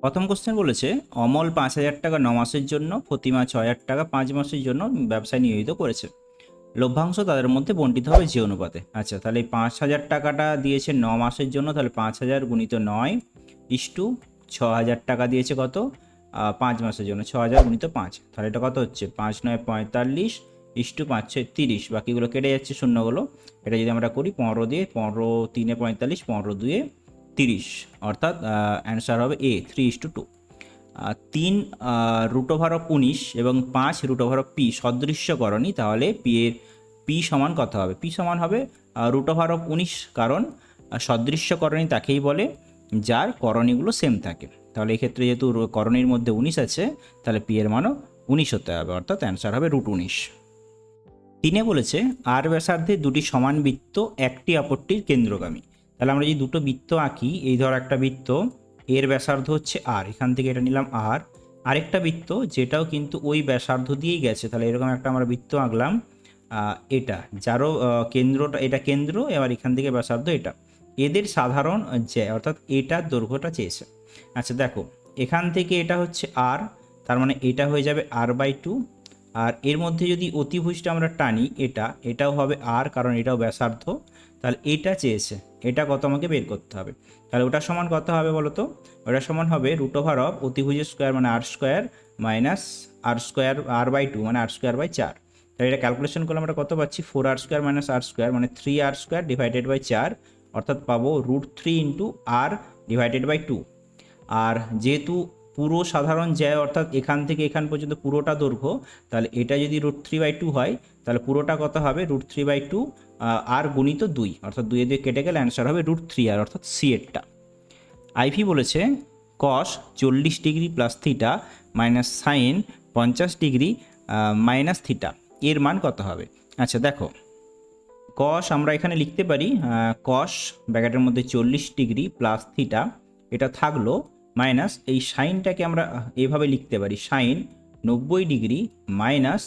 প্রথম কোশ্চেন বলেছে অমল 5,000 টাকা 9 মাসের জন্য, প্রতিমা 6,000 টাকা 5 মাসের জন্য ব্যবসায় নিয়োজিত করেছে। লভ্যাংশ তাদের মধ্যে বণ্টিত হবে যে অনুপাতে। আচ্ছা, তাহলে এই 5,000 টাকাটা দিয়েছে 9 মাসের জন্য, তাহলে 5,000 গুণিত 9 ইস্টু 6,000 টাকা দিয়েছে কত 5 মাসের জন্য, 6,000 গুণিত 5, তাহলে এটা কত হচ্ছে 5 9 45 ইস্টু 5 6 30, বাকিগুলো কেটে যাচ্ছে শূন্যগুলো। এটা যদি আমরা করি 15 দিয়ে, 15 3 45, 15 2 30, অর্থাৎ অ্যান্সার হবে এ 3:2। 3 √19 এবং 5 √p সদৃশ্যকরণী, তাহলে পি এর পি সমান কত হবে? পি সমান হবে √19, কারণ সদৃশ্যকরণী তাকেই বলে যার করণীগুলো সেম থাকে। তাহলে এক্ষেত্রে যেহেতু করণীর মধ্যে 19 আছে, তাহলে পি এর মানও 19 হতে হবে, অর্থাৎ অ্যান্সার হবে √19। তিনে বলেছে আর ব্যাসার্ধে দুটি সমান বৃত্ত একটি অপরটির কেন্দ্রগামী। তাহলে আমরা যদি দুটো বৃত্ত আঁকি, এই ধর একটা বৃত্ত, এর ব্যাসার্ধ হচ্ছে আর, এখান থেকে এটা নিলাম আর, আরেকটা বৃত্ত যেটাও কিন্তু ওই ব্যাসার্ধ দিয়েই গেছে, তাহলে এরকম একটা আমরা বৃত্ত আঁকলাম, এটা যারও কেন্দ্রটা, এটা কেন্দ্র, এবার এখান থেকে ব্যাসার্ধ এটা, এদের সাধারণ যে অর্থাৎ এটার দৈর্ঘ্যটা চেয়েছে। আচ্ছা দেখো, এখান থেকে এটা হচ্ছে আর, তার মানে এটা হয়ে যাবে r/2, আর এর মধ্যে যদি অতিভুজটা আমরা টানি, এটাও হবে আর, কারণ এটাও ব্যাসার্ধ, তাহলে এটা চেয়েছে, এটা কত আমাকে বের করতে হবে। তাহলে ওটা সমান কত হবে বলো তো? ওটা সমান হবে √of অতিভুজের স্কোয়ার মানে r² মাইনাস r² r/2 মানে r²/4। তাহলে এটা ক্যালকুলেশন করলে আমরা কত পাচ্ছি? 4r² মাইনাস r² মানে 3r² ডিভাইডেড বাই 4, অর্থাৎ পাবো √3 ইন্টু r ডিভাইডেড বাই 2। আর যেহেতু পুরো সাধারণ জ্যা অর্থাৎ এখান থেকে এখান পর্যন্ত পুরোটা দৈর্ঘ্য, তাহলে এটা যদি √3/2 হয়, তাহলে পুরোটা কত হবে? √3/2 আর গুণিত 2, অর্থাৎ 2 দিয়ে কেটে গেলে অ্যান্সার হবে √3r, অর্থাৎ সি এরটা। আইভি বলেছে কস 40 degree plus theta minus sine 50 degree minus theta এর মান কত হবে? আচ্ছা দেখো, কস আমরা এখানে লিখতে পারি কস ব্র্যাকেটের মধ্যে 40 ডিগ্রি প্লাস থিটা, এটা থাকলো, মাইনাস এই সাইনটাকে আমরা এইভাবে লিখতে পারি, sine 90 degree minus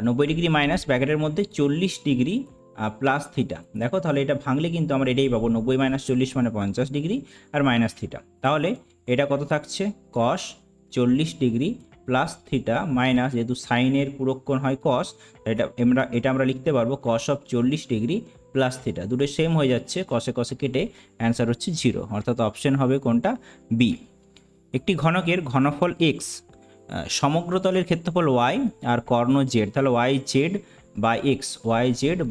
90 degree minus ব্র্যাকেটের মধ্যে 40 ডিগ্রি প্লাস থিটা। দেখো তাহলে এটা ভাঙলে কিন্তু আমরা এটাই পাবো, 90 মাইনাস 40 মানে 50 ডিগ্রি আর মাইনাস থিটা। তাহলে এটা কত থাকছে? কস 40 ডিগ্রি প্লাস থিটা মাইনাস, যেহেতু সাইনের পুরোক্ষণ হয় কস, এটা আমরা লিখতে পারবো cos of 40 degree plus theta. দুটো সেম হয়ে যাচ্ছে, কষে কষে কেটে অ্যান্সার হচ্ছে 0, অর্থাৎ অপশন হবে কোনটা? বি। একটি ঘনকের ঘনফল এক্স, সমগ্রতলের ক্ষেত্রফল ওয়াই আর কর্ণ জেড, তাহলে ওয়াই জেড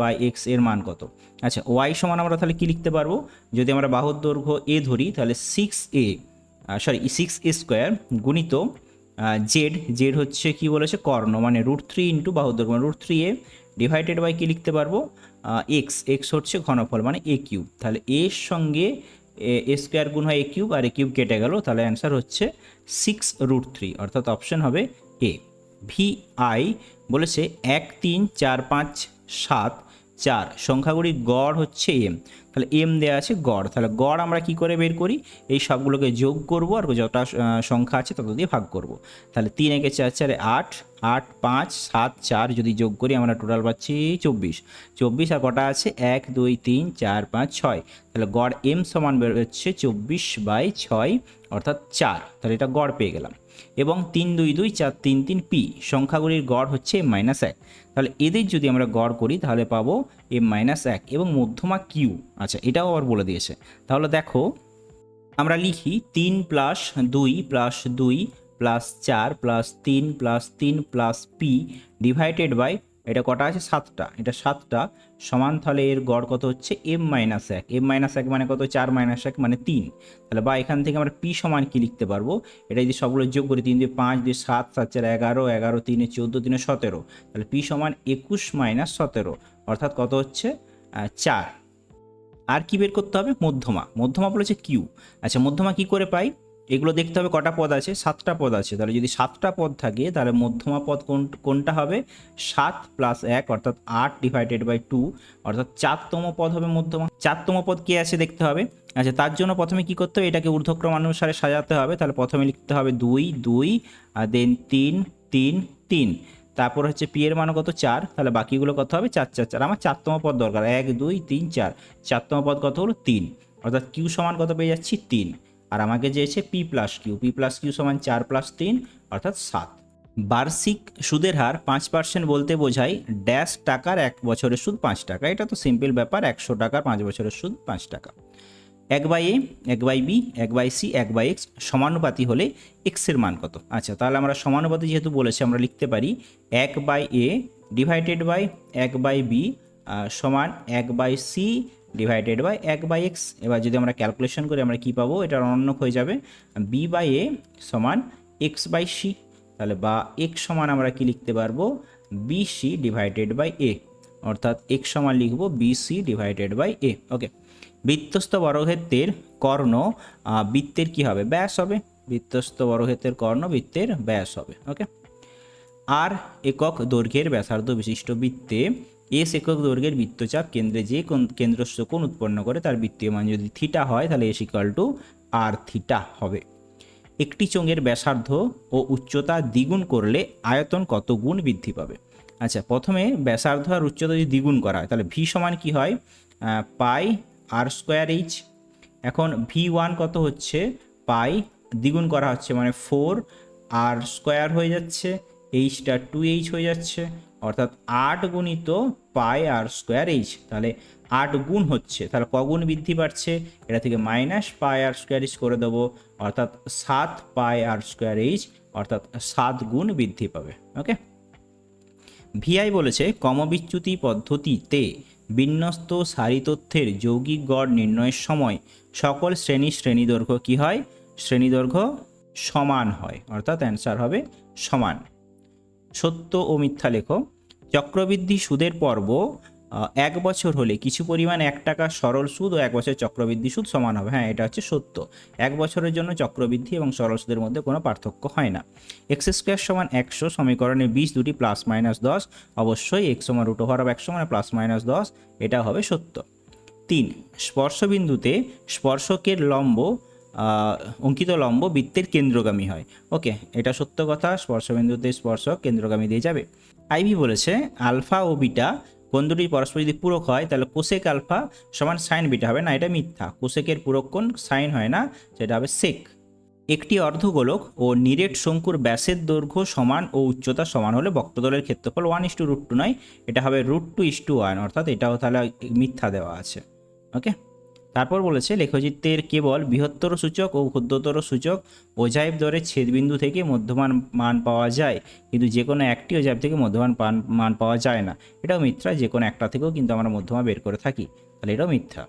বাই এক্স এর মান কত? আচ্ছা, ওয়াই সমান আমরা তাহলে কি লিখতে পারবো? যদি আমরা বাহুর দৈর্ঘ্য এ ধরি, তাহলে 6a² গুণিত জেড হচ্ছে কি বলেছে? কর্ণ, মানে √3 ইন্টু বাহুর দৈর্ঘ্য মানে √3a ডিভাইডেড বাই কি লিখতে পারবো? এক্স হচ্ছে ঘনফল মানে a³, তাহলে এর সঙ্গে a² গুণ হয় a³ আর a³ কেটে গেল, তাহলে অ্যান্সার হচ্ছে 6√3, অর্থাৎ অপশন হবে এ। VI বলেছে 1 3 4 5 7 4 সংখ্যাগুলির গড় হচ্ছে m, তাহলে m দেওয়া আছে গড়, তাহলে গড় আমরা কি করে বের করি? এই সবগুলোকে যোগ করব আর যটা সংখ্যা আছে তত দিয়ে ভাগ করব। তাহলে 3 একে 4 4 8 8 5 7 4 যদি যোগ করি আমরা টোটাল পাচ্ছি 24, আর কটা আছে? 1 2 3 4 5 6, তাহলে গড় m সমান বের হচ্ছে 24/6, অর্থাৎ 4, তাহলে এটা গড় পেয়ে গেলাম। এবং 3 2 2 4 3 3 পি সংখ্যাগুলির গড় হচ্ছে m-1, তাহলে এদের যদি আমরা গড় করি তাহলে পাবো m-1 এবং মধ্যমা কিউ। আচ্ছা, এটাও আবার বলে দিয়েছে, তাহলে দেখো আমরা লিখি 3 plus 2 plus 2 plus 4 plus 3 plus 3 plus P divided by, এটা কটা আছে? 7টা, এটা 7টা সমান, তাহলে এর গড় কত হচ্ছে? m-1, m-1 মানে কত? 4 - 1 মানে 3, তাহলে বা এখান থেকে আমরা পি সমান কি লিখতে পারবো? এটা যদি সবগুলো যোগ করি, 3 2 5 2 7 7 4 11 11 3 14 3 17, তাহলে পি সমান 21 - 17, অর্থাৎ কত হচ্ছে? 4। আর কি বের করতে হবে? মধ্যমা বলেছে কিউ। আচ্ছা, মধ্যমা কি করে পাই? এগুলো দেখতে হবে কটা পদ আছে? 7টা পদ আছে, তাহলে যদি 7টা পদ থাকে তাহলে মধ্যমা পদ কোনটা হবে? 7 + 1 অর্থাৎ 8 ডিভাইডেড বাই 2, অর্থাৎ 4তম পদ হবে মধ্যমা। 4তম পদ কে আছে দেখতে হবে। আচ্ছা, তার জন্য প্রথমে কি করতে হবে? এটাকে ঊর্ধ্বক্রম অনুসারে সাজাতে হবে, তাহলে প্রথমে লিখতে হবে 2 2 আর দেন 3 3 3, তারপর হচ্ছে পি এর মান কত? 4, তাহলে বাকিগুলো কত হবে? 4 4 4, আমার 4তম পদ দরকার, 1 2 3 4, 4তম পদ কত হলো? 3, অর্থাৎ কিউ সমান কত পেয়ে যাচ্ছি? 3। আর আমাকে চেয়েছে পি প্লাস কিউ সমান 4+3 অর্থাৎ 7। বার্ষিক সুদের হার 5% বলতে বোঝায় ড্যাশ টাকার 1 বছরের সুদ 5 টাকা। এটা তো সিম্পল ব্যাপার, 100 টাকার 5 বছরের সুদ 5 টাকা। 1/a, 1/b, 1/c, 1/x সমানুপাতি হলে x এর মান কত? আচ্ছা, তাহলে আমরা সমানুপাতি যেহেতু বলেছি আমরা লিখতে পারি 1/a ডিভাইডেড বাই 1/b সমান 1/c ডিভাইডেড বাই 1/x। এবার যদি আমরা ক্যালকুলেশন করি আমরা কি পাবো? এটা ঋণাত্মক হয়ে যাবে, b/a সমান x/c। তাহলে বা x সমান আমরা কি লিখতে পারবো? bc ডিভাইডেড বাই a, অর্থাৎ x সমান লিখব bc ডিভাইডেড বাই a। ওকে, বৃত্তস্থ বর্গক্ষেত্রের কর্ণ বৃত্তের কি হবে? ব্যাস হবে। বৃত্তস্থ বর্গক্ষেত্রের কর্ণ বৃত্তের ব্যাস হবে। ওকে, আর একক দৈর্ঘ্যের ব্যাসার্ধ বিশিষ্ট বৃত্তে এস একক দৈর্ঘ্যের বৃত্তচাপ কেন্দ্রে যে কেন্দ্রস্থ কোণ উৎপন্ন করে তার বৃত্তীয় মান যদি থিটা হয় তাহলে S equal to R theta হবে। একটি চোঙের ব্যাসার্ধ ও উচ্চতা দ্বিগুণ করলে আয়তন কত গুণ বৃদ্ধি পাবে? আচ্ছা, প্রথমে ব্যাসার্ধ আর উচ্চতা যদি দ্বিগুণ করা হয় তাহলে ভি সমান কি হয়? পাই আর স্কোয়ার এইচ। এখন V1 কত হচ্ছে? পাই দ্বিগুণ করা হচ্ছে মানে 4 আর স্কোয়ার হয়ে যাচ্ছে, এইচটা 2h হয়ে যাচ্ছে, অর্থাৎ 8 গুণিত পাই আর স্কোয়ার এইচ। তাহলে 8 গুণ হচ্ছে, তাহলে কগুণ বৃদ্ধি পাচ্ছে? এটা থেকে মাইনাস পাই আর স্কোয়ার এইচ করে দেবো, অর্থাৎ 7 পাই আর স্কোয়ার এইচ, অর্থাৎ 7 গুণ বৃদ্ধি পাবে। ওকে, ভিআই বলেছে ক্রমবিচ্যুতি পদ্ধতিতে বিন্যস্ত সারি তথ্যের যৌগিক গড় নির্ণয়ের সময় সকল শ্রেণীদৈর্ঘ্য কি হয়? শ্রেণীদৈর্ঘ্য সমান হয়, অর্থাৎ অ্যান্সার হবে সমান। সত্য ও মিথ্যা লেখো। চক্রবৃদ্ধি সুদের পর্ব 1 বছর হলে কিছু পরিমাণ 1 টাকা সরল সুদ ও 1 বছর চক্রবৃদ্ধি সুদ সমান হবে। হ্যাঁ, এটা হচ্ছে সত্য। 1 বছরের জন্য চক্রবৃদ্ধি এবং সরল সুদের মধ্যে কোনো পার্থক্য হয় না। এক্স স্কোয়ার সমান 100 সমীকরণে 20 দুটি প্লাস মাইনাস 10, অবশ্যই এক্স সমান √100 মানে প্লাস মাইনাস 10, এটা হবে সত্য। 3, স্পর্শবিন্দুতে স্পর্শকের লম্ব অঙ্কিত লম্ব বৃত্তের কেন্দ্রগামী হয়। ওকে, এটা সত্য কথা, স্পর্শবিন্দুতে স্পর্শক কেন্দ্রগামী দিয়ে যাবে। আইভি বলেছে আলফা ও বিটা কোণ দুটি পরস্পর যদি পূরক হয় তাহলে কোসেক আলফা সমান সাইন বিটা হবে না, এটা মিথ্যা। কোসেকের পূরক কোণ সাইন হয় না, সেটা হবে সেক। একটি অর্ধগোলক ও নিরেট শঙ্কুর ব্যাসের দৈর্ঘ্য সমান ও উচ্চতা সমান হলে বক্রতলের ক্ষেত্রফল 1:√2 নয়, এটা হবে √2:1, অর্থাৎ এটাও তাহলে মিথ্যা দেওয়া আছে। ওকে, তারপর বলেছে লেখচিত্রের কেবল বৃহত্তর সূচক ও ক্ষুদ্রতর সূচক ওজাইব দরের ছেদবিন্দু থেকে মধ্যমান মান পাওয়া যায়, কিন্তু যে কোনো একটি ওজাইব থেকে মধ্যমান মান পাওয়া যায় না, এটাও মিথ্যা। যে কোনো একটা থেকেও কিন্তু আমরা মধ্যমা বের করে থাকি, তাহলে এটাও মিথ্যা।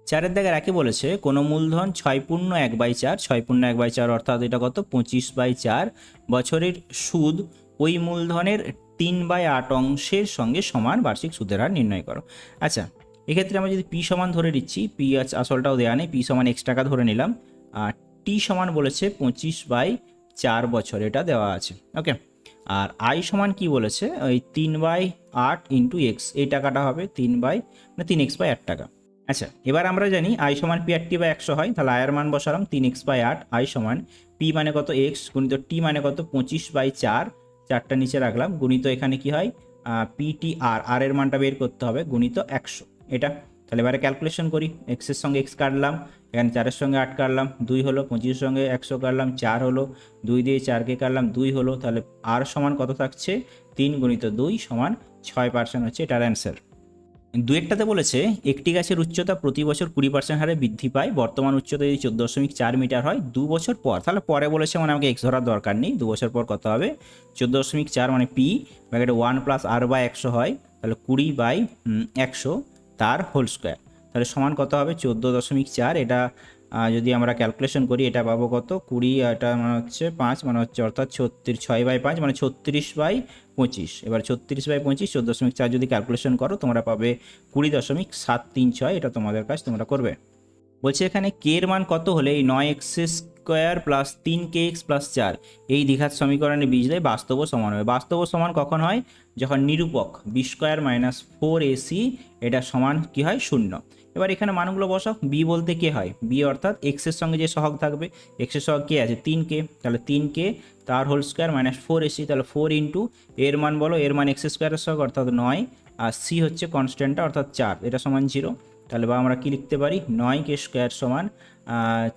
4 দাগে একে বলেছে কোনো মূলধন 6/1/4, 6/1/4 অর্থাৎ এটা কত? 25/4 বছরের সুদ ওই মূলধনের 3/8 অংশের সঙ্গে সমান বার্ষিক সুদের হার নির্ণয় করো। আচ্ছা, এক্ষেত্রে আমরা যদি পি সমান ধরে নিচ্ছি, পি আসলটাও দেওয়া নেই, পি সমান x টাকা ধরে নিলাম, আর টি সমান বলেছে 25/4 বছর, এটা দেওয়া আছে। ওকে, আর আই সমান কি বলেছে? ওই 3/8 ইন্টু এক্স, এই টাকাটা হবে 3x/8 টাকা। আচ্ছা, এবার আমরা জানি আই সমান P/100 হয়, তাহলে আয়ের মান বসালাম 3x/8, আই সমান পি মানে কত? x গুণিত টি মানে কত? 25/4, 4টা নিচে রাখলাম, গুণিত এখানে কি হয়? PTR, আর এর মানটা বের করতে হবে, গুণিত 100, এটা। তাহলে এবারে ক্যালকুলেশন করি, এক্সের সঙ্গে এক্স কাটলাম, এখানে 4-এর সঙ্গে 8 কাটলাম, 2 হলো, 25-এর সঙ্গে 100 কাটলাম, 4 হলো, 2 দিয়ে 4কে কাটলাম, 2 হলো, তাহলে আর সমান কত থাকছে? 3 গুণিত 2 সমান 6% হচ্ছে এটার অ্যান্সার। 2-টাতে বলেছে একটি গাছের উচ্চতা প্রতি বছর 20% হারে বৃদ্ধি পায়, বর্তমান উচ্চতা যদি 14.4 মিটার হয় 2 বছর পর। তাহলে পরে বলেছে মানে আমাকে এক্স ধরার দরকার নেই, 2 বছর পর কত হবে? 14.4 মানে পি ব্র্যাকেটে 1 + r/100 হয়, তাহলে 20/100 তার হোল স্কোয়ার, তাহলে সমান কত হবে? 14.4। এটা যদি আমরা ক্যালকুলেশন করি এটা পাবো কত? 20, এটা মানে হচ্ছে 5 মানে হচ্ছে, অর্থাৎ 6/5 মানে 36/25। এবার 36/25 14.4 যদি ক্যালকুলেশন করো তোমরা পাবে 20.736, এটা তোমাদের কাজ, তোমরা করবে। বলছে এখানে কে এর মান কত হলে এই 9x² + 3kx + 4 এই দ্বিঘাত সমীকরণে বীজদ্বয় বাস্তব সমান হবে। বাস্তব সমান কখন হয়? যখন নিরূপক b² - 4ac এটা সমান কি হয়? 0। এবার এখানে মানগুলো বসাও। বি বলতে কে হয়? বি অর্থাৎ এক্সের সঙ্গে যে সহগ থাকবে, এক্সের সহগ কে আছে? 3k, তাহলে 3k তার হোল স্কোয়ার - 4ac, তাহলে 4 ইন্টু এর মান বলো, এর মান x² সহগ অর্থাৎ 9, আর সি হচ্ছে কনস্ট্যান্টটা অর্থাৎ 4, এটা সমান 0। তাহলে বা আমরা কি লিখতে পারি? 9k² সমান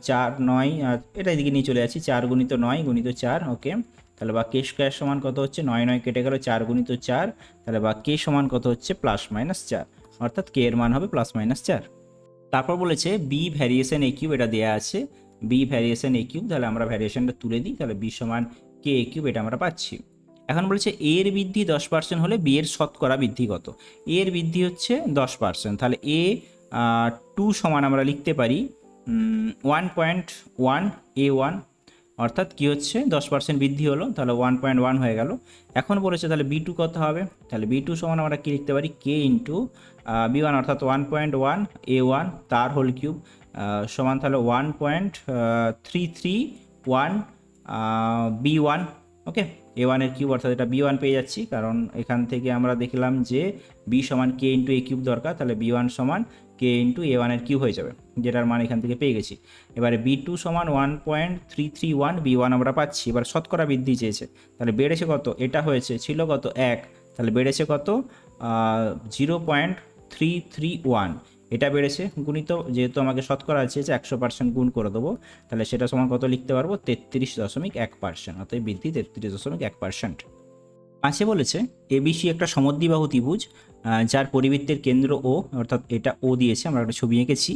4 9, আর এটা এদিকে নিয়ে চলে যাচ্ছি, 4 গুণিত 9 গুণিত 4, ওকে। তাহলে বা কে স্কোয়ার সমান কত হচ্ছে, 9 9 কেটে গেল, 4 গুণিত 4, তাহলে বা কে সমান কত হচ্ছে +-4, অর্থাৎ কে এর মান হবে +-4। তারপর বলেছে বি ভ্যারিয়েশন এ কিউব, এটা দেওয়া আছে বি ভ্যারিয়েশন এ কিউব, তাহলে আমরা ভ্যারিয়েশনটা তুলে দিই, তাহলে বি সমান কে এ কিউব, এটা আমরা পাচ্ছি। এখন বলেছে এর বৃদ্ধি 10% হলে বি এর শতকরা বৃদ্ধি কত। এর বৃদ্ধি হচ্ছে 10%, তাহলে এ 2 সমান আমরা লিখতে পারি 1.1 A1, অর্থাৎ কি হচ্ছে 10% বৃদ্ধি হলো, তাহলে 1.1 হয়ে গেল। এখন বলেছে তাহলে বি টু কত হবে, তাহলে বি টু সমান আমরা কি লিখতে পারি কে ইন্টু বি ওয়ান, অর্থাৎ 1.1 A1 তার হোল কিউব সমান তাহলে 1.331 B1, ওকে। A1 এর কিউব, অর্থাৎ এটা B1 পেয়ে যাচ্ছি, কারণ এখান থেকে আমরা দেখলাম যে বি সমান কে ইন্টু এ কিউব দরকার, তাহলে B1 সমান কে ইন্টু A1 এর কিউব হয়ে যাবে, যেটার মান এখান থেকে পেয়ে গেছি। এবারে B2 সমান 1.331 B1 আমরা পাচ্ছি। এবার শতকরা বৃদ্ধি চেয়েছে, তাহলে বেড়েছে কত, এটা হয়েছে ছিল কত 1, তাহলে বেড়েছে কত 0.331, এটা বেড়েছে, গুণিত যেহেতু আমাকে শতকরা চেয়েছে 100% গুণ করে দেবো, তাহলে সেটা সমান কত লিখতে পারবো 33.1%, অর্থাৎ বৃদ্ধি 33.1%। পাঁচে বলেছে এবিসি একটা সমদ্বিবাহু ত্রিভুজ যার পরিবৃত্তের কেন্দ্র ও, অর্থাৎ এটা ও দিয়েছে, আমরা একটা ছবি এঁকেছি,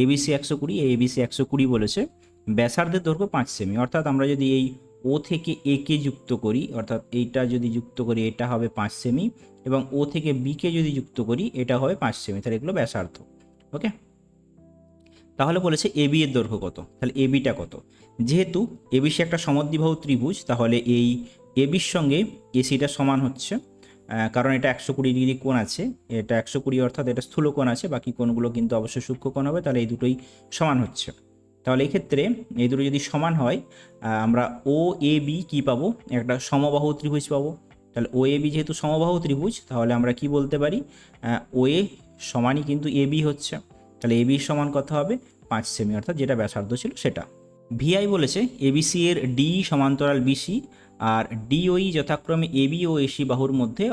এবিসি 120, এবিসি 120 বলেছে, ব্যাসার্ধের দৈর্ঘ্য 5 সেমি, অর্থাৎ আমরা যদি এই ও থেকে এ কে যুক্ত করি, অর্থাৎ এইটা যদি যুক্ত করি এটা হবে 5 সেমি, এবং ও থেকে বি কে যদি যুক্ত করি এটা হবে 5 সেমি, তাহলে এগুলো ব্যাসার্ধ, ওকে। তাহলে বলেছে এবি এর দৈর্ঘ্য কত, তাহলে এবিটা কত। যেহেতু এবিসি একটা সমদ্বিবাহু ত্রিভুজ, তাহলে এই এবির সঙ্গে এসিটা সমান হচ্ছে, কারণ এটা 120 ডিগ্রি কোণ আছে, এটা 120, অর্থাৎ এটা স্থূল কোণ আছে, বাকি কোণগুলো কিন্তু অবশ্যই সূক্ষ্ম কোণ হবে, তাহলে এই দুটোই সমান হচ্ছে। তাহলে এই ক্ষেত্রে এই দুটো যদি সমান হয়, আমরা ও এ বি কী পাবো, একটা সমবাহু ত্রিভুজ পাবো। তাহলে ও এ বি যেহেতু সমবাহু ত্রিভুজ, তাহলে আমরা কি বলতে পারি, ও এ সমানই কিন্তু এ বি হচ্ছে, তাহলে এ বি সমান কত হবে 5 সেমি, অর্থাৎ যেটা ব্যাসার্ধ ছিল সেটা। ভিআই বলেছে এবিসি এর ডি সমান্তরাল বিসি আর ডিওই যথাক্রমে এবি ও এসি বাহুর মধ্যে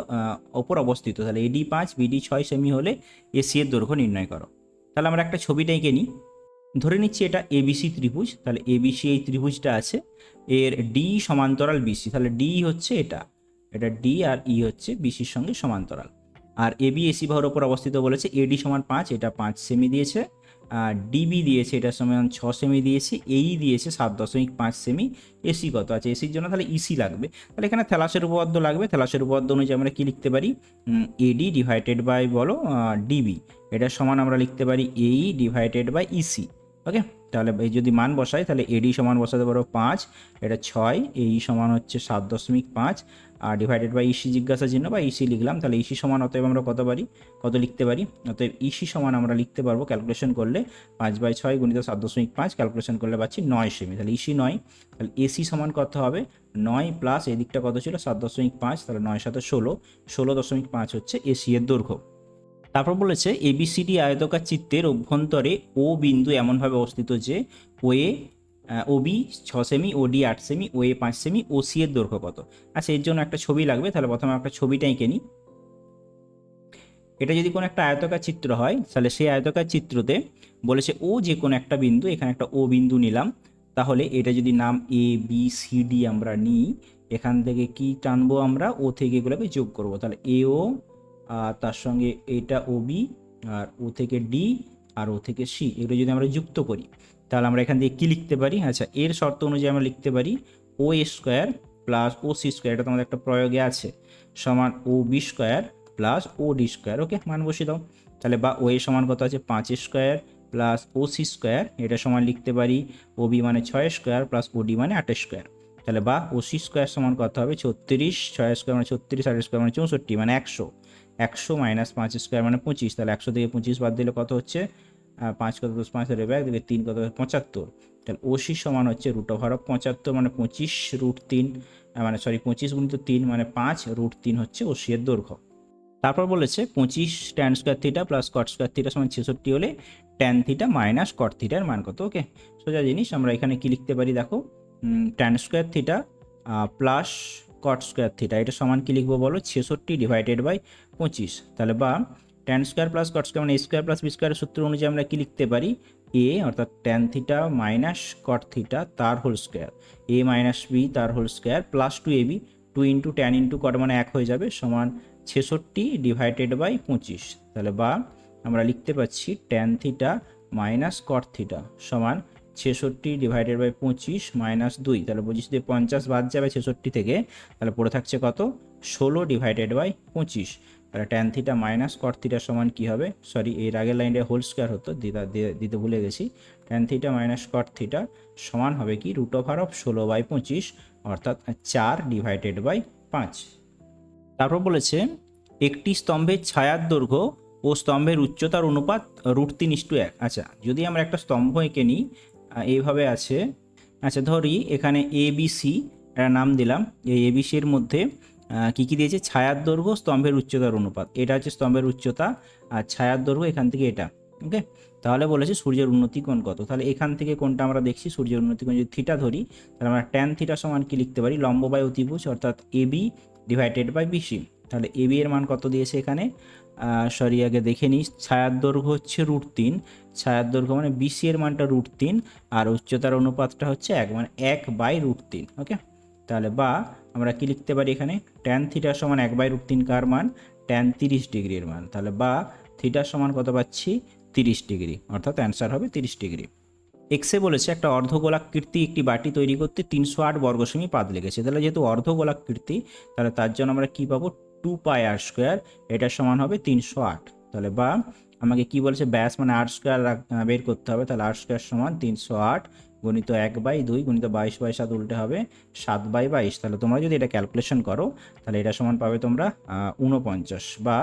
ওপর অবস্থিত, তাহলে এডি 5 বিডি 6 সেমি হলে এসি এর দৈর্ঘ্য নির্ণয় করো। তাহলে আমরা একটা ছবিটা এঁকে নিই, ধরে নিচ্ছি এটা এবিসি ত্রিভুজ, তাহলে এবিসি এই ত্রিভুজটা আছে, এর ডি সমান্তরাল বিসি, তাহলে ডি হচ্ছে এটা, এটা ডি আর ই হচ্ছে বিসির সঙ্গে সমান্তরাল, আর এবি এসি বাহুর ওপর অবস্থিত বলেছে, এডি সমান 5, এটা 5 সেমি দিয়েছে, ডিবি দিয়েছে এটা সমান 6 সেমি দিয়েছে, এই দিয়েছে 7.5 সেমি, এসি কত আছে, এসির জন্য তাহলে ইসি লাগবে, তাহলে এখানে থ্যালাসের উপপাদ্য লাগবে, থ্যালাসের উপপাদ্য অনুযায়ী আমরা কি লিখতে পারি, এডি ডিভাইডেড বাই বলো ডিবি, এটা সমান আমরা লিখতে পারি এই ডিভাইডেড বাই ইসি, ওকে। তাহলে এই যদি মান বসাই, তাহলে এডি সমান বসাতে পারো 5, এটা 6, এই সমান হচ্ছে 7.5, আর ডিভাইডেড বাই ইসি জিজ্ঞাসা চিহ্ন বা ইসি লিখলাম, তাহলে ইসি সমান অতএব আমরা কত লিখতে পারি, অতএব ইসি সমান আমরা লিখতে পারবো ক্যালকুলেশন করলে 5/6 গুণিত 7.5, ক্যালকুলেশন করলে পাচ্ছি 9 সেমি, তাহলে ইসি 9, তাহলে এসি সমান কত হবে 9 প্লাস এই দিকটা কত ছিল 7.5, তাহলে 9 7 16, 16.5 হচ্ছে এসি এর দৈর্ঘ্য। তারপর বলেছে এবিসিডি আয়তকার চিত্রের অভ্যন্তরে ও বিন্দু এমনভাবে অবস্থিত যে ওএ ওবি 6 সেমি, ওডি 8 সেমি, ওএ 5 সেমি, ওসি এর দৈর্ঘ্য কত। আচ্ছা, এর জন্য একটা ছবি লাগবে, তাহলে প্রথমে একটা ছবিটা এঁকে নিই। এটা যদি কোনো একটা আয়তকার চিত্র হয়, তাহলে সেই আয়তকার চিত্রতে বলেছে ও যে কোনো একটা বিন্দু, এখানে একটা ও বিন্দু নিলাম, তাহলে এটা যদি নাম এ বি সি ডি আমরা নিই, এখান থেকে কি টানবো আমরা, ও থেকে এগুলোকে যোগ করব, তাহলে এ ও, আর তার সঙ্গে এটা ও বি, আর ও থেকে ডি, আর ও থেকে সি, এগুলো যদি আমরা যুক্ত করি, তাহলে আমরা এখান থেকে কী লিখতে পারি, আচ্ছা এর শর্ত অনুযায়ী আমরা লিখতে পারি ও এ স্কোয়ার প্লাস ও সি স্কোয়ার, এটা তোমাদের একটা প্রয়োগে আছে, সমান ও বি স্কোয়ার প্লাস ও ডি স্কোয়ার, ওকে, মান বসিয়ে দাও। তাহলে বা ও এ সমান কত আছে 5 স্কোয়ার প্লাস ও সি স্কোয়ার, এটা সমান লিখতে পারি ও বি মানে 6 স্কোয়ার প্লাস ও ডি মানে 8 স্কোয়ার, তাহলে বা ও সি স্কোয়ার সমান কত হবে 36, 6 স্কোয়ার মানে 36, 8 স্কোয়ার মানে 64, মানে 100, 100 মাইনাস 5 স্কোয়ার মানে 25, তাহলে 100 থেকে 25 বাদ দিলে কত হচ্ছে 5 কত 10 5 ধরে ব্যাগ দিকে 3 কত 75, তাহলে ওসি সমান হচ্ছে √75 মানে 25√3, মানে সরি 25 গুণিত 3 মানে 5√3 হচ্ছে ওসি এর দৈর্ঘ্য। তারপর বলেছে 25 tan square theta plus cot square theta সমান 66 হলে ট্যান থিটা মাইনাস কট থিটার মান কত, ওকে। সোজা জিনিস, আমরা এখানে কি লিখতে পারি দেখো, tan square theta plus cot square theta, এটা সমান কি লিখবো বলো 66 ডিভাইডেড বাই 25, তাহলে বা tan square plus cot square মানে এ স্কোয়ার প্লাস বি স্কোয়ারের সূত্র অনুযায়ী আমরা কি লিখতে পারি এ অর্থাৎ tan theta minus cot theta তার whole square, A minus B তার whole square plus 2ab, 2 into tan into cot মানে 1 হয়ে যাবে, সমান 66 ডিভাইডেড বাই 25। তাহলে বা আমরা লিখতে পাচ্ছি tan theta minus cot theta সমান 66 ডিভাইডেড বাই 25 মাইনাস 2। তাহলে 25 দিয়ে 50 বাদ যাবে 66 থেকে, তাহলে পড়ে থাকছে কত, 16 ডিভাইডেড বাই 25। তাহলে tan theta minus cot theta সমান কী হবে, সরি এর আগের লাইনটা হোল স্কোয়ার হতো, দিতে ভুলে গেছি। Tan theta minus cot theta সমান হবে কি √16/25 অর্থাৎ 4 ডিভাইডেড বাই 5। তারপর বলেছে একটি স্তম্ভের ছায়ার দৈর্ঘ্য ও স্তম্ভের উচ্চতার অনুপাত √3:1। আচ্ছা, যদি আমরা একটা স্তম্ভ এঁকে নিই, এইভাবে আছে। আচ্ছা ধরি এখানে ABC একটা নাম দিলাম, এই ABCর মধ্যে কী কী দিয়েছে, ছায়ার দৈর্ঘ্য স্তম্ভের উচ্চতার অনুপাত, এটা হচ্ছে স্তম্ভের উচ্চতা আর ছায়ার দৈর্ঘ্য এখান থেকে এটা। ওকে, তাহলে বলেছে সূর্যের উন্নতি কোণ কত। তাহলে এখান থেকে কোনটা আমরা দেখছি, সূর্যের উন্নতি কোণ যদি থিটা ধরি, তাহলে আমরা ট্যান থিটা সমান কি লিখতে পারি, লম্ব বাই অতিভুজ অর্থাৎ AB ডিভাইডেড বাই BC। তাহলে AB এর মান কত দিয়েছে এখানে, সরি আগে দেখে নিই, ছায়ার দৈর্ঘ্য হচ্ছে √3, ছায়ার দৈর্ঘ্য মানে BC এর মানটা √3 আর উচ্চতার অনুপাতটা হচ্ছে 1 মানে 1/√3। ওকে, তাহলে বা আমরা কি লিখতে পারি এখানে, ট্যান থিটা সমান 1/√3 কার মান, ট্যান 30 ডিগ্রির মান। তাহলে বা থিটা সমান কত পাচ্ছি, 30 ডিগ্রি, অর্থাৎ অ্যান্সার হবে 30 ডিগ্রি। এক্সে বলেছে একটা অর্ধগোলাকৃতি একটি বাটি তৈরি করতে 308 বর্গসেমি পাত লেগেছে। তাহলে যেহেতু অর্ধগোলাকৃতি, তাহলে তার জন্য আমরা কি পাবো, 2πr², এটা সমান হবে 308। তাহলে বা আমাকে কি বলেছে, ব্যাস মানে r² বের করতে হবে। তাহলে r² সমান 308 গুণিত 1/2 গুণিত 22/7 উল্টে হবে 7/22। তাহলে তোমরা যদি এটা ক্যালকুলেশন করো, তাহলে এটা সমান পাবে তোমরা 49, বা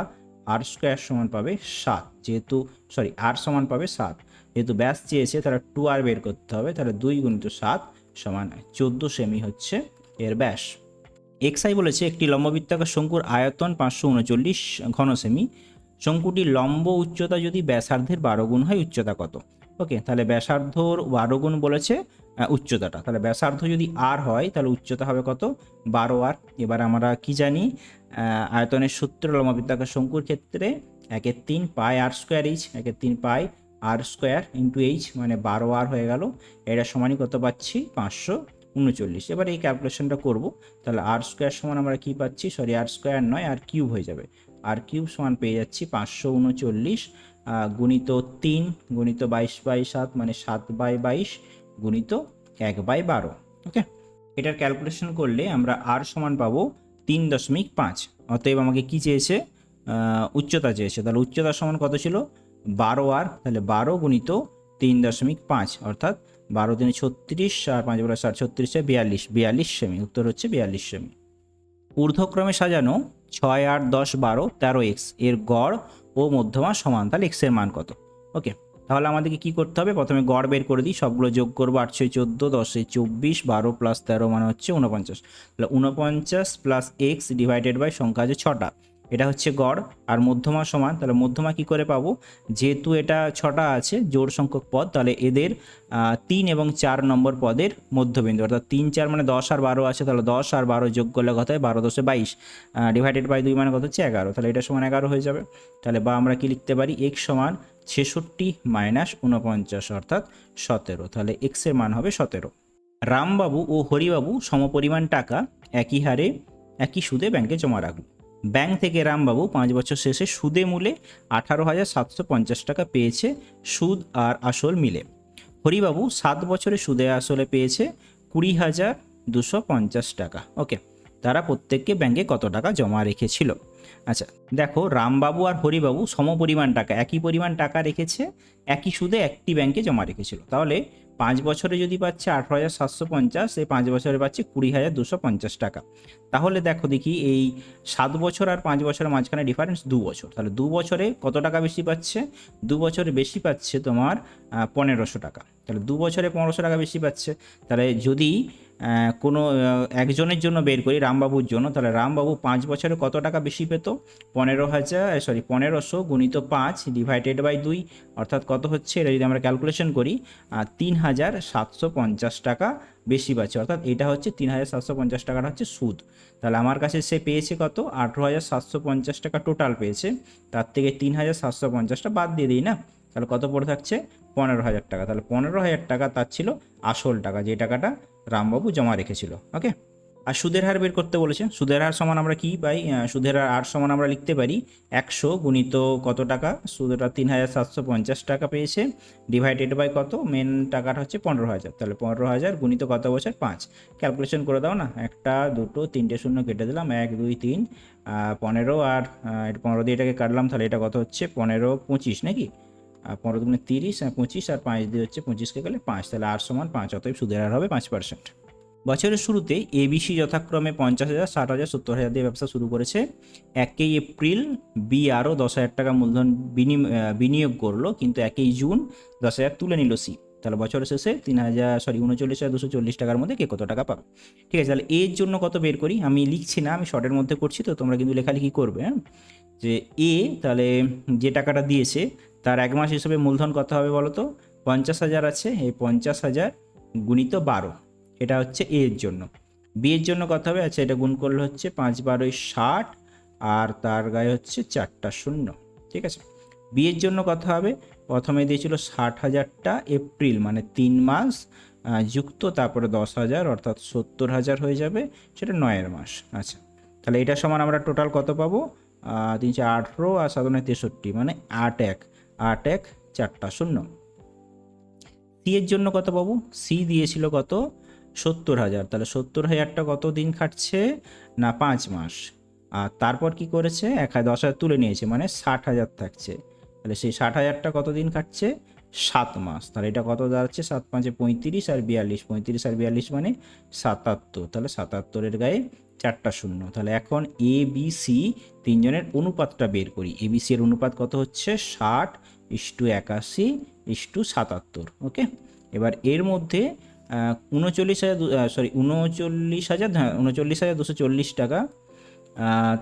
r² সমান পাবে 7, যেহেতু সরি r সমান পাবে 7, যেহেতু ব্যাস চেয়েছে তাহলে 2r বের করতে হবে। তাহলে 2 গুণিত 7 সমান 14 সেমি হচ্ছে এর ব্যাস। এক্সআই বলেছে একটি লম্ববৃত্তাকার শঙ্কুর আয়তন 539 ঘন সেমি, শঙ্কুটির লম্ব উচ্চতা যদি ব্যাসার্ধের 12 গুণ হয়, উচ্চতা কত। ওকে, তাহলে ব্যাসার্ধর 12 গুণ বলেছে উচ্চতাটা, তাহলে ব্যাসার্ধ যদি আর হয় তাহলে উচ্চতা হবে কত, 12r। এবার আমরা কি জানি, আয়তনের সূত্র লম্ববৃত্তাকার শঙ্কুর ক্ষেত্রে 1/3 πr²h, 1/3 πr² ইন্টু h মানে 12r হয়ে গেল, এটা সমানই কত পাচ্ছি, 539। এবার এই ক্যালকুলেশনটা করব, তাহলে r² সমান আমরা কি পাচ্ছি, সরি r² নয় আর কিউব হয়ে যাবে, r³ সমান পেয়ে যাচ্ছি 539 গুণিত 3 গুণিত 22/7 মানে 7/22 গুণিত 1/12। ওকে, এটার ক্যালকুলেশন করলে আমরা r সমান পাবো 3.5। অতএব আমাকে কি চেয়েছে, উচ্চতা চেয়েছে। তাহলে উচ্চতা সমান কত ছিল, 12r। তাহলে 12 গুণিত 3.5 অর্থাৎ 12 × 36 আর 5 × 7 36 42 সেমি, উত্তর হচ্ছে 42 সেমি। ঊর্ধ্বক্রমে সাজানো 6, 8, 10, 12, 13x এর গড় ও মধ্যমা সমান, তাহলে x এর মান কত। ওকে, তাহলে আমাদেরকে কি করতে হবে, প্রথমে গড় বের করে দিই, সবগুলো যোগ করবো, 8 × 14, 10 × 24, 12 + 13 মানে হচ্ছে 49। তাহলে 49 প্লাস x ডিভাইডেড বাই সংখ্যা আছে 6টা, এটা হচ্ছে গড়। আর মধ্যমা সমান, তাহলে মধ্যমা কি করে পাবো, যেহেতু এটা 6টা আছে জোড় সংখ্যক পদ, তাহলে এদের 3 এবং 4 নম্বর পদের মধ্যবিন্দু, অর্থাৎ 3, 4 মানে 10 আর 12 আছে, তাহলে 10 আর 12 যোগ করলে কত হয়, 12 × 10 = 22 ডিভাইডেড বাই 2 মানে কত হচ্ছে 11, তাহলে এটা সমান 11 হয়ে যাবে। তাহলে বা আমরা কি লিখতে পারি, x সমান 66 মাইনাস 49 অর্থাৎ 17, তাহলে x এর মান হবে 17। রামবাবু ও হরিবাবু সমপরিমাণ টাকা একই হারে একই সুদে ব্যাংকে জমা রাখল। ব্যাংক থেকে রামবাবু 5 বছর শেষে সুদে মূলে 18,750 টাকা পেয়েছে, সুদ আর আসল মিলে। হরিবাবু 7 বছরে সুদে আসলে পেয়েছে 20,250 টাকা। ওকে, তারা প্রত্যেককে ব্যাংকে কত টাকা জমা রেখেছিল। আচ্ছা দেখো, রামবাবু আর হরিবাবু সমপরিমাণ টাকা, একই পরিমাণ টাকা রেখেছে, একই সুদে একটি ব্যাংকে জমা রেখেছিল। তাহলে 5 বছরে যদি পাচ্ছে 18,750, এই 5 বছরে পাচ্ছে 20,250 টাকা। তাহলে দেখো দেখি, এই 7 বছর আর 5 বছরের মাঝখানে ডিফারেন্স 2 বছর, তাহলে 2 বছরে কত টাকা বেশি পাচ্ছে, 2 বছরে বেশি পাচ্ছে তোমার 1,500 টাকা। তাহলে 2 বছরে 1,500 টাকা বেশি পাচ্ছে। তাহলে যদি কোনো একজনের জন্য বের করি, রামবাবুর জন্য, তাহলে রামবাবু 5 বছরে কত টাকা বেশি পেত, 1500 গুণিত 5 ডিভাইডেড বাই 2 অর্থাৎ কত হচ্ছে, এটা যদি আমরা ক্যালকুলেশন করি 3,750 টাকা বেশি পাচ্ছে, অর্থাৎ এটা হচ্ছে 3,750 টাকাটা হচ্ছে সুদ। তাহলে আমার কাছে সে পেয়েছে কত, 18,750 টাকা টোটাল পেয়েছে, তার থেকে 3,750টা বাদ দিয়ে দিই না, তাহলে কত পড়ে থাকছে 15,000 টাকা। তাহলে 15,000 টাকা তার ছিল আসল টাকা, যে টাকাটা রামবাবু জমা রেখেছিল। ওকে, আর সুদের হার বের করতে বলেছে। সুদের হার সমান আমরা কি পাই, সুদের হার সমান আমরা লিখতে পারি 100 গুণিত কত টাকা, সুদের হার 3,750 টাকা পেয়েছে, ডিভাইডেড বাই কত, মেন টাকাটা হচ্ছে 15,000, তাহলে 15,000 গুণিত কত বছর 5। ক্যালকুলেশন করে দাও না, 1 2 3টে শূন্য কেটে দিলাম, 1 2 3 15, আর 15 দিয়ে এটাকে কাটলাম, তাহলে এটা কত হচ্ছে 15 25 নাকি, 15 দুগুণে 30, 25, আর 5 দিয়ে হচ্ছে 25কে গেলে 5, তাহলে আর সমান 5, অতএব সুদের হার হবে 5%। বছরের শুরুতে এবিসি যথাক্রমে 50,000, 60,000, 70,000 দিয়ে ব্যবসা শুরু করেছে। 1 এপ্রিল বি আরও 10,000 টাকা মূলধন বিনিয়োগ করলো, কিন্তু 1 জুন 10,000 তুলে নিল সি। তাহলে বছরের শেষে 39,240 টাকার মধ্যে কে কত টাকা পাবে। ঠিক আছে, তাহলে এর জন্য কত বের করি, আমি লিখছি না, আমি শর্টের মধ্যে করছি, তো তোমরা কিন্তু লেখালেখি করবে। হ্যাঁ, যে এ তাহলে যে টাকাটা দিয়েছে তার 1 মাস হিসেবে মূলধন কত হবে বলো তো, 50,000 আছে, এই 50,000 গুণিত 12, এটা হচ্ছে এ এর জন্য। বি এর জন্য কত হবে, আচ্ছা এটা গুণ করলে হচ্ছে 5 12 60, আর তার গায়ে হচ্ছে 4টা শূন্য। ঠিক আছে, বি এর জন্য কত হবে, প্রথমে দিয়েছিল 60,000টা এপ্রিল মানে 3 মাস যুক্ত তারপরে 10,000 অর্থাৎ 70,000 হয়ে যাবে, সেটা 9 মাস। আচ্ছা, তাহলে এটা সমান আমরা টোটাল কত পাবো, 3 4 18 আর 7 9 63 মানে 8 1 4টা শূন্য। সি এর জন্য কত পাবো, সি দিয়েছিল কত 70,000, তাহলে 70,000টা কত দিন খাটছে না 5 মাস, আর তারপর কি করেছে 10,000 তুলে নিয়েছে মানে 60,000 থাকছে, তাহলে সেই 60,000টা কত দিন খাটছে 7 মাস। তাহলে এটা কত দাঁড়াচ্ছে 7 5 35 আর 42, 35 আর 42 মানে 77, তাহলে 77-এর গায়ে 4টা শূন্য। তাহলে এখন এ বি সি তিনজনের অনুপাতটা বের করি। এ বি সি এর অনুপাত কত হচ্ছে 60:81:77। ওকে, এবার এর মধ্যে 39,240 টাকা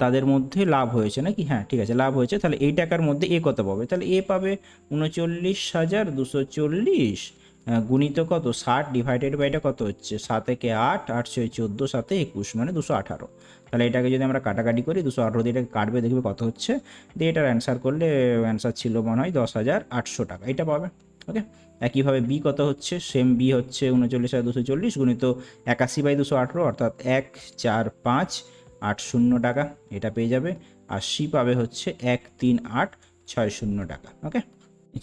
তাদের মধ্যে লাভ হয়েছে নাকি, হ্যাঁ ঠিক আছে লাভ হয়েছে। তাহলে এই টাকার মধ্যে এ কত পাবে, তাহলে এ পাবে 39,240 গুণিত কত 60 ডিভাইডেড বাই এটা কত হচ্ছে 7 একে 8, 8 6 14, 7 21 মানে 218। তাহলে এটাকে যদি আমরা কাটাকাটি করি 218 দিয়ে এটাকে কাটবে, দেখবে কত হচ্ছে, দিয়ে এটার অ্যান্সার করলে অ্যান্সার ছিল মনে হয় 10,800 টাকা, এটা পাবে। ওকে, একইভাবে বি কত হচ্ছে, সেম বি হচ্ছে 39,240 গুণিত 81/218 অর্থাৎ 1 4 5 8 টাকা, এটা পেয়ে যাবে। আর সি পাবে হচ্ছে 13860 টাকা। ওকে,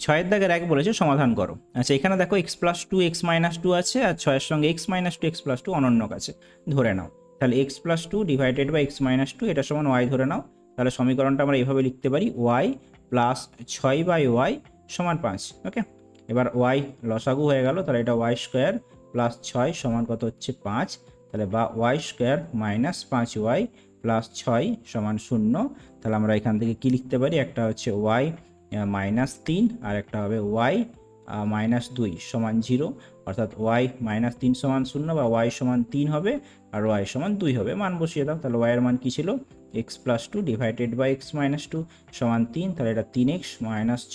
6-এর দাগের 1 বলেছে সমাধান করো। আচ্ছা, এখানে দেখো x+2 x-2 আছে, আর 6-এর সঙ্গে x-2 x+2 অনন্য আছে ধরে নাও। তাহলে x+2 ডিভাইডেড বাই x-2 এটা সমান y ধরে নাও। তাহলে সমীকরণটা আমরা এইভাবে লিখতে পারি y প্লাস 6/y সমান 5। ওকে, এবার y লসাগু হয়ে গেল, তাহলে এটা y স্কোয়ার প্লাস 6 সমান কত হচ্ছে 5, তাহলে বা y square minus 5y plus 6 সমান 0। তাহলে আমরা এখান থেকে কি লিখতে পারি, একটা হচ্ছে y -3 আর একটা হবে y -2 সমান 0, অর্থাৎ y -3 সমান 0 বা y সমান 3 হবে আর y সমান 2 হবে। মান বসিয়ে দাও, তাহলে y এর মান কি ছিল x+2 ডিভাইডেড বাই x-2 সমান 3, তাহলে এটা 3x -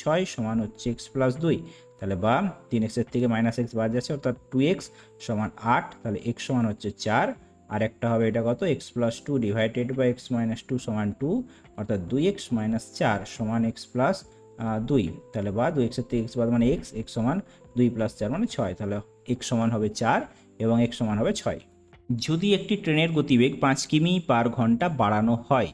6 সমান হচ্ছে x+2, তাহলে বা 3x এর থেকে -x বাদ যাচ্ছে অর্থাৎ 2x সমান 8, তাহলে x সমান হচ্ছে 4, আর একটা হবে এটা কত x+2 ডিভাইডেড বাই x-2 সমান 2 অর্থাৎ 2x - 4 সমান x+2, তাহলে বা 2x এর থেকে x বাদ মানে x সমান 2 + 4 মানে 6, তাহলে x সমান হবে 4 এবং x সমান হবে 6। যদি একটি ট্রেনের গতিবেগ 5 কিমি/ঘন্টা বাড়ানো হয়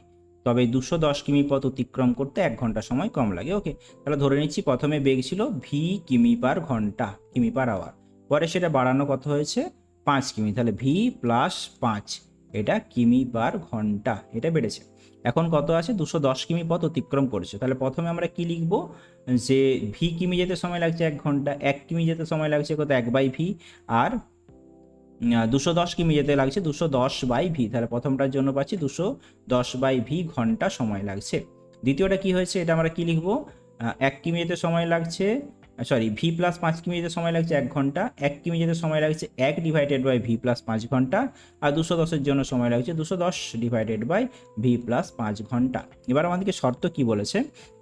তবে 210 কিমি পথ অতিক্রম করতে 1 ঘন্টা সময় কম লাগে। ওকে, তাহলে ধরে নিচ্ছি প্রথমে বেগ ছিল ভি কিমি/ঘন্টা, কিমি/আওয়ার, পরে সেটা বাড়ানো কত হয়েছে 5 কিমি, তাহলে ভি প্লাস 5 এটা কিমি/ঘন্টা, এটা বেড়েছে। এখন কত আছে 210 কিমি পথ অতিক্রম করেছে, তাহলে প্রথমে আমরা কি লিখব, যে ভি কিমি যেতে সময় লাগছে 1 ঘন্টা, 1 কিমি যেতে সময় লাগছে কত 1/ভি, আর 210 কিমি যেতে লাগছে 210/ভি, তাহলে প্রথমটার জন্য পাচ্ছি 210/ভি ঘন্টা সময় লাগছে। দ্বিতীয়টা কি হয়েছে, এটা আমরা কি লিখব, 1 কিমি যেতে সময় লাগছে, ভি প্লাস 5 কিমি যেতে সময় লাগছে 1 ঘন্টা, 1 কিমি যেতে সময় লাগছে 1 ডিভাইডেড বাই ভি প্লাস 5 ঘন্টা, আর 210-এর জন্য সময় লাগছে 210 ডিভাইডেড বাই ভি প্লাস 5 ঘন্টা। এবার আমাদেরকে শর্ত কি বলেছে,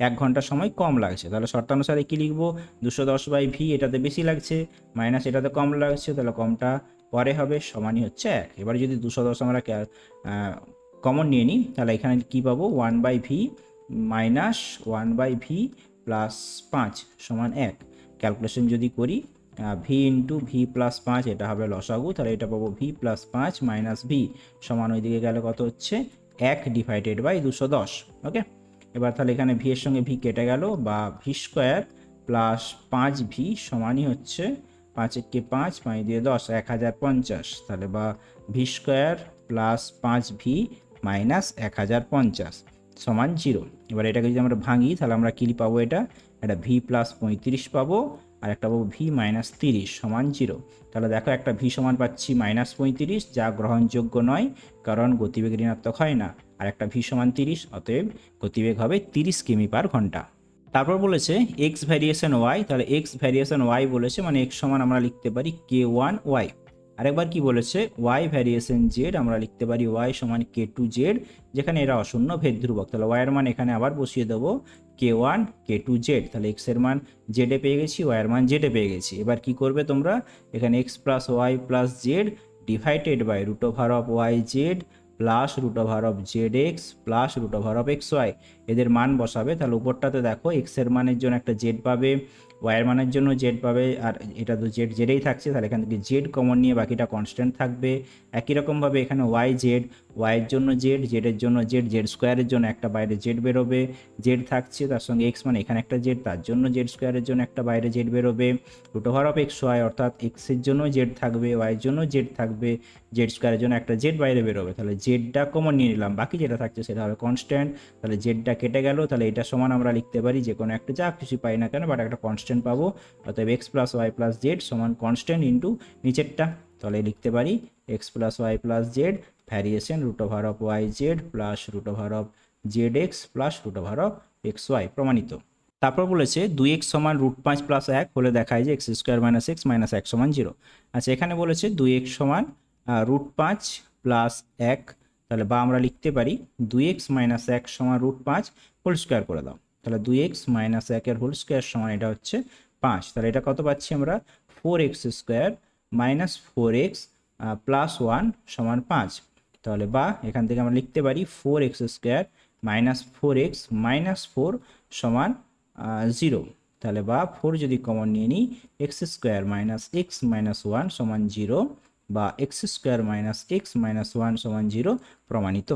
1 ঘন্টা সময় কম লাগছে, তাহলে শর্তানুসারে কি লিখব, 210/ভি এটাতে বেশি লাগছে মাইনাস এটাতে কম লাগছে, তাহলে কমটা পরে হবে, সমানই হচ্ছে 1। এবার যদি 210 আমরা কমন নিয়ে নিই, তাহলে এখানে কি পাবো 1/ভি মাইনাস 1/ভি প্লাস 5 সমান 1। ক্যালকুলেশন যদি করি ভি ইন্টু ভি প্লাস 5 এটা হবে লসাগু, তাহলে এটা পাবো ভি প্লাস 5 মাইনাস ভি সমান ওইদিকে গেলে কত হচ্ছে 1 ডিভাইডেড বাই 210। ওকে, এবার তাহলে এখানে ভি এর সঙ্গে ভি কেটে গেল, বা ভি স্কোয়ার প্লাস 5v সমানই হচ্ছে 5 একে 5 5 দিয়ে 10 1050, তাহলে বা V square plus 5v minus 1050 সমান 0। এবার এটাকে যদি আমরা ভাঙি তাহলে আমরা কী পাবো, এটা ভি প্লাস 35 পাবো, আর একটা পাবো ভি মাইনাস 30 সমান 0। তাহলে দেখো একটা ভি সমান পাচ্ছি মাইনাস 35, যা গ্রহণযোগ্য নয় কারণ গতিবেগ ঋণাত্মক হয় না, আর একটা ভি সমান 30, অতএব গতিবেগ হবে 30 কিমি পার ঘন্টা। তারপর বলেছে এক্স ভ্যারিয়েশন ওয়াই, তাহলে এক্স ভ্যারিয়েশন ওয়াই বলেছে, মানে এক্স সমান আমরা লিখতে পারি কে ওয়ান ওয়াই। আরেকবার কি বলেছে, ওয়াই ভ্যারিয়েশন জেড আমরা লিখতে পারি ওয়াই সমান কে টু জেড, যেখানে এরা অশূন্য ভেদ ধ্রুবক। তাহলে ওয়াইয়ের মান এখানে আবার বসিয়ে দেবো কে ওয়ান কে টু জেড, তাহলে এক্সের মান জেডে পেয়ে গেছি, ওয়াইয়ের মান জেডে পেয়ে গেছি। এবার কি করবে তোমরা, এখানে X plus Y plus Z divided by root over of Y Z plus root over of Z X plus root over of X Y, এদের মান বসাবে। তাহলে উপরটাতে দেখো এক্সের মানের জন্য একটা জেড পাবে, ওয়াইয়ের মানের জন্য জেড পাবে, আর এটা তো জেড জেডেই থাকছে, তাহলে এখান থেকে জেড কমন নিয়ে বাকিটা কনস্ট্যান্ট থাকবে। একই রকমভাবে এখানে ওয়াই জেড, ওয়াইয়ের জন্য জেড, জেডের জন্য জেড, জেড স্কোয়ারের জন্য একটা বাইরে জেড বেরোবে, জেড থাকছে তার সঙ্গে এক্স মানে এখানে একটা জেড, তার জন্য জেড স্কোয়ারের জন্য একটা বাইরে জেড বেরোবে, root over of X Y অর্থাৎ এক্সের জন্য জেড থাকবে, ওয়াইয়ের জন্য জেড থাকবে, জেড স্কোয়ারের জন্য একটা জেড বাইরে বেরোবে, তাহলে জেডটা কমন নিয়ে নিলাম, বাকি যেটা থাকছে সেটা হবে কনস্ট্যান্ট। তাহলে জেডটা কেটে গেল, তাহলে এটা সমান আমরা লিখতে পারি যে কোনো একটা, যা কিছু পাই না কেন বাট একটা কনস্ট্যান্ট পাবো, অতএব X plus Y plus Z সমান কনস্ট্যান্ট ইন্টু নিচেরটা, তাহলে লিখতে পারি X plus Y plus Z variation root over of Y Z plus root over of Z X plus root over of X Y প্রমাণিত। তারপর বলেছে 2x সমান root 5 plus 1 হলে দেখায় যে x square minus x minus 1 সমান 0। আচ্ছা, এখানে বলেছে 2x সমান রুট 5 প্লাস 1, তাহলে বা আমরা লিখতে পারি 2x মাইনাস 1 সমান রুট 5 হোল স্কোয়ার করে দাও, তাহলে 2x মাইনাস 1 এর হোল স্কোয়ার সমান এটা হচ্ছে 5, তাহলে এটা কত পাচ্ছি আমরা 4x square minus 4x plus 1 সমান 5, তাহলে বা এখান থেকে আমরা লিখতে পারি 4x square minus 4x minus 4 সমান 0, তাহলে বা 4 যদি কমন নিয়ে নিই x square minus x minus 1 সমান 0, বা x square minus x minus 1 সমান 0 প্রমাণিত।